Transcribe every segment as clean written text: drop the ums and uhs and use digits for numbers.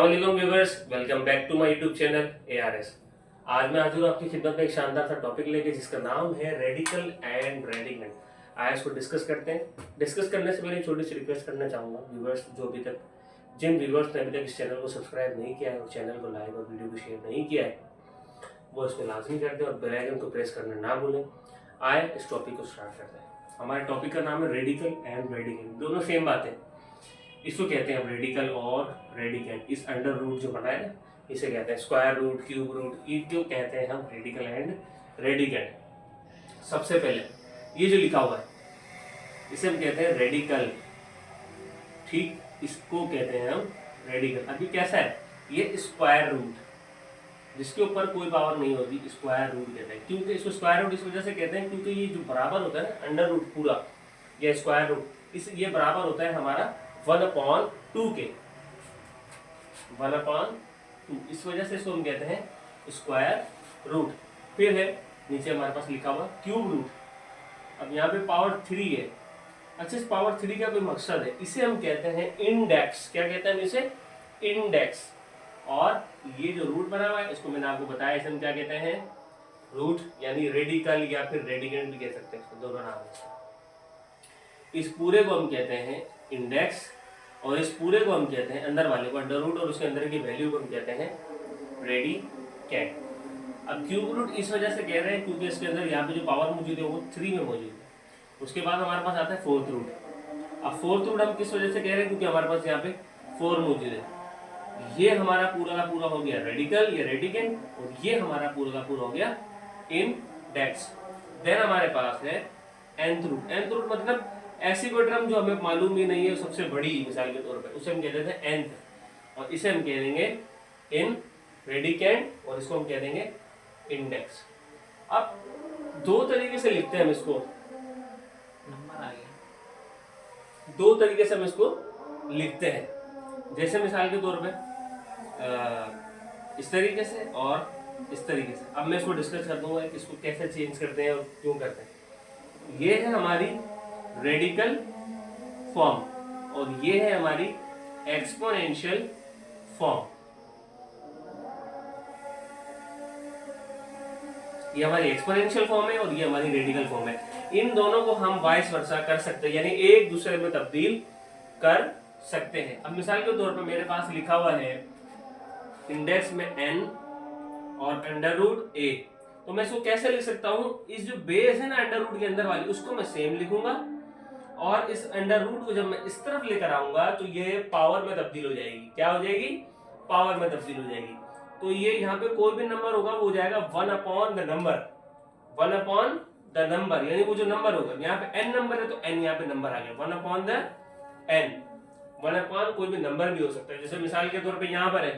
अस्सलाम वालेकुम viewers, welcome back to my YouTube channel ARS। आज मैं हाजिर हूँ आपकी खिदमत में एक शानदार सा टॉपिक लेके जिसका नाम है रेडिकल एंड रेडिकल। आइए इसको डिस्कस करते हैं। डिस्कस करने से पहले छोटी सी रिक्वेस्ट करना चाहूँगा व्यूअर्स, जो अभी तक जिन व्यूअर्स ने अभी तक इस चैनल को सब्सक्राइब नहीं किया है और चैनल को लाइक और वीडियो को शेयर नहीं किया है, वो इसको लाजमी कर दें और बेल आइकन को प्रेस करना ना भूलें। आए इस टॉपिक को स्टार्ट करते हैं। हमारे टॉपिक का नाम है रेडिकल एंड रेडिकल, दोनों सेम बात है। इसको कहते हैं रेडिकल और रेडिकेंड। इस अंडर रूट जो बना है इसे कहते हैं स्क्वायर रूट, क्यूब रूट, इसको कहते हैं हम रेडिकल एंड रेडिकेंड। सबसे पहले ये जो लिखा हुआ है इसे हम कहते हैं रेडिकल, ठीक, इसको कहते हैं हम रेडिकल। अभी कैसा है, ये स्क्वायर रूट जिसके ऊपर कोई पावर नहीं होती, स्क्वायर रूट कहते हैं। क्योंकि इसको स्क्वायर रूट इस वजह से कहते हैं क्योंकि ये जो बराबर होता है ना अंडर रूट पूरा, ये स्क्वायर रूट, इस ये बराबर होता है हमारा 1/2 के, 1/2, इस वजह से इसको हम कहते हैं स्क्वायर रूट। फिर है नीचे हमारे पास लिखा हुआ क्यूब रूट। अब यहाँ पे पावर 3 है। अच्छा, इस पावर 3 का कोई मकसद है, इसे हम कहते हैं इंडेक्स। क्या कहते हैं हम इसे? इंडेक्स। और ये जो रूट बना हुआ है इसको मैंने आपको बताया, इसे हम क्या कहते हैं? रूट, यानी रेडिकल या फिर रेडिकेंड भी कह सकते हैं, इसको दोनों नाम है। इस पूरे को हम कहते हैं इंडेक्स और इस पूरे को हम कहते हैं अंदर वाले को अंडर रूट और उसके अंदर की वैल्यू को हम कहते हैं रेडिकेंड। अब क्यूब रूट इस वजह से कह रहे हैं क्योंकि इसके अंदर यहाँ पे जो पावर मौजूद है वो 3 में मौजूद है। उसके बाद हमारे पास आता है फोर्थ रूट। अब फोर्थ रूट हम किस वजह से कह रहे हैं? क्योंकि हमारे पास यहाँ पे 4 मौजूद है। ये हमारा पूरा का पूरा हो गया रेडिकल या रेडिकेंड और ये हमारा पूरा का पूरा हो गया इंडेक्स। देन हमारे पास है nth रूट। nth रूट मतलब ऐसी कोई टर्म जो हमें मालूम ही नहीं है, सबसे बड़ी मिसाल के तौर पे उसे हम कहते हैं nth और इसे हम कह देंगे इन रेडिकेंड और इसको हम कह देंगे इंडेक्स। अब दो तरीके से लिखते हैं हम इसको, नंबर आ गया, दो तरीके से हम इसको लिखते हैं। जैसे मिसाल के तौर पे इस तरीके से और इस तरीके से। अब मैं इसको डिस्कस कर दूंगा कि इसको कैसे चेंज करते हैं और क्यों करते हैं। ये है हमारी रेडिकल फॉर्म और ये है हमारी एक्सपोनेंशियल फॉर्म। ये हमारी एक्सपोनेंशियल फॉर्म है और ये हमारी रेडिकल फॉर्म है। इन दोनों को हम वाइस वर्सा कर सकते हैं, यानी एक दूसरे में तब्दील कर सकते हैं। अब मिसाल के तौर पर मेरे पास लिखा हुआ है इंडेक्स में n और अंडर रूट a, तो मैं इसको कैसे लिख सकता हूं? इस जो बेस है ना अंडर रूट के अंदर वाली, उसको मैं सेम लिखूंगा और इस अंडर रूट को जब मैं इस तरफ लेकर आऊंगा तो ये पावर में तब्दील हो जाएगी। क्या हो जाएगी? पावर में तब्दील हो जाएगी। तो ये यहाँ पे कोई भी नंबर होगा वो हो जाएगा 1/द नंबर, 1/द नंबर, यानी वो जो नंबर होगा, यहाँ पे n नंबर है तो n यहाँ पे नंबर आ गया, 1/n। 1 कोई भी नंबर भी हो सकता है। जैसे मिसाल के तौर पे यहाँ पर है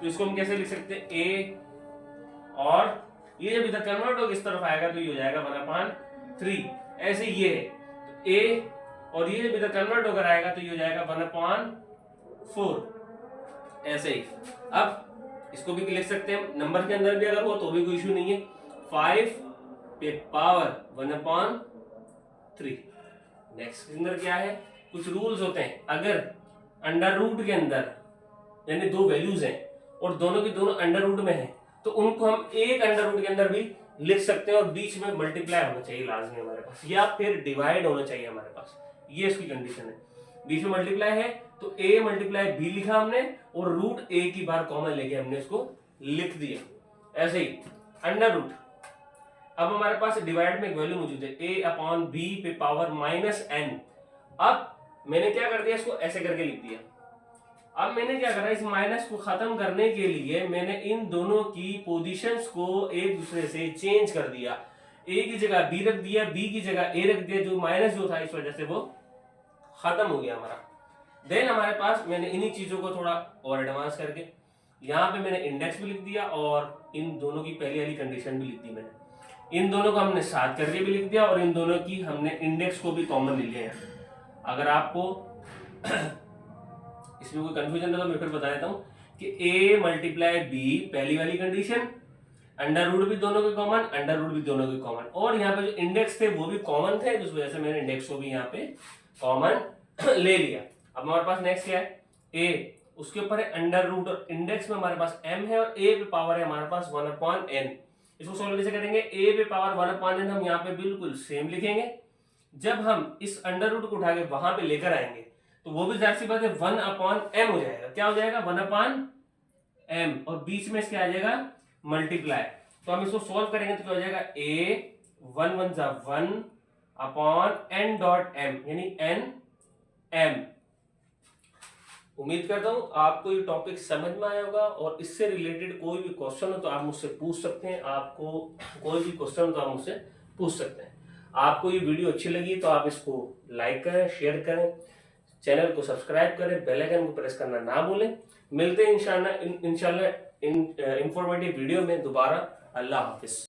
तो इसको हम कैसे लिख सकते हैं? a, और ये जब इधर कन्वर्ट होकर इस तरफ आएगा तो ये हो जाएगा 1/3। ऐसे ये है तो a, और ये जब इधर कन्वर्ट होकर आएगा तो ये हो जाएगा 1/4। ऐसे ही अब इसको भी लिख सकते हैं, नंबर के अंदर भी अगर हो तो भी कोई इशू नहीं है। 5 पे पावर 1/3। नेक्स्ट के अंदर क्या है? कुछ रूल्स होते हैं। अगर अंडर रूट के अंदर यानी दो वैल्यूज हैं और दोनों की दोनों अंडर रूट में है तो उनको हम एक अंडर रूट के अंदर भी लिख सकते हैं और बीच में मल्टीप्लाई होना चाहिए लाजमी हमारे पास, या फिर डिवाइड होना चाहिए हमारे पास। ये इसकी कंडीशन है। बीच में मल्टीप्लाई है तो a मल्टीप्लाई b लिखा हमने और रूट a की बार कॉमन लेके हमने इसको लिख दिया। ऐसे ही अंडर रूट। अब हमारे पास डिवाइड में एक वैल्यू मौजूद है a/b पे पावर -n। अब मैंने क्या कर दिया? इसको ऐसे करके लिख दिया। अब मैंने क्या करा? इस माइनस को खत्म करने के लिए मैंने इन दोनों की पोजीशंस को एक दूसरे से चेंज कर दिया। a की जगह b रख दिया, b की जगह a रख दिया। जो माइनस जो था इस वजह से वो खत्म हो गया हमारा। देन हमारे पास मैंने इन्हीं चीजों को थोड़ा और एडवांस करके यहाँ पे मैंने इंडेक्स भी लिख दिया और इन दोनों की पहली वाली कंडीशन भी लिख दी मैंने। इन दोनों को हमने साथ करके भी लिख दिया और इन दोनों की हमने इंडेक्स को भी कॉमन ले लिया है। अगर आपको इसमें कोई कंफ्यूजन है तो मैं फिर बता देता हूँ कि a मल्टीप्लाई b पहली वाली कंडीशन, अंडर रूट भी दोनों के कॉमन, अंडर रूट भी दोनों के कॉमन, और यहाँ पे जो इंडेक्स थे वो भी कॉमन थे, जिस वजह से मैंने इंडेक्स को भी यहाँ पे कॉमन ले लिया। अब हमारे पास नेक्स्ट क्या है? a उसके ऊपर है अंडर रूट और इंडेक्स में हमारे पास m है और a पे पावर है हमारे पास 1/n। इसको सॉल्व कैसे करेंगे, a पे पावर 1/n हम यहाँ पे बिल्कुल सेम लिखेंगे। जब हम इस अंडर रूट को उठा के वहां पे लेकर आएंगे तो वो भी जाहिर सी बात है 1/m हो जाएगा। क्या हो जाएगा 1/m और बीच में इसके आ जाएगा मल्टीप्लाई। तो हम इसको सॉल्व करेंगे तो क्या हो जाएगा a 1 1 जा 1/n.m यानी n m। उम्मीद करता हूं आपको ये टॉपिक समझ में आया होगा और इससे रिलेटेड कोई भी क्वेश्चन हो तो आप मुझसे पूछ सकते हैं। आपको कोई भी क्वेश्चन हो तो आप मुझसे पूछ सकते हैं। आपको ये वीडियो अच्छी लगी तो आप इसको लाइक करें, शेयर करें, चैनल को सब्सक्राइब करें, बेल आइकन को प्रेस करना ना भूलें। मिलते हैं इंशाल्लाह इंफॉर्मेटिव वीडियो में दोबारा। अल्लाह हाफिज।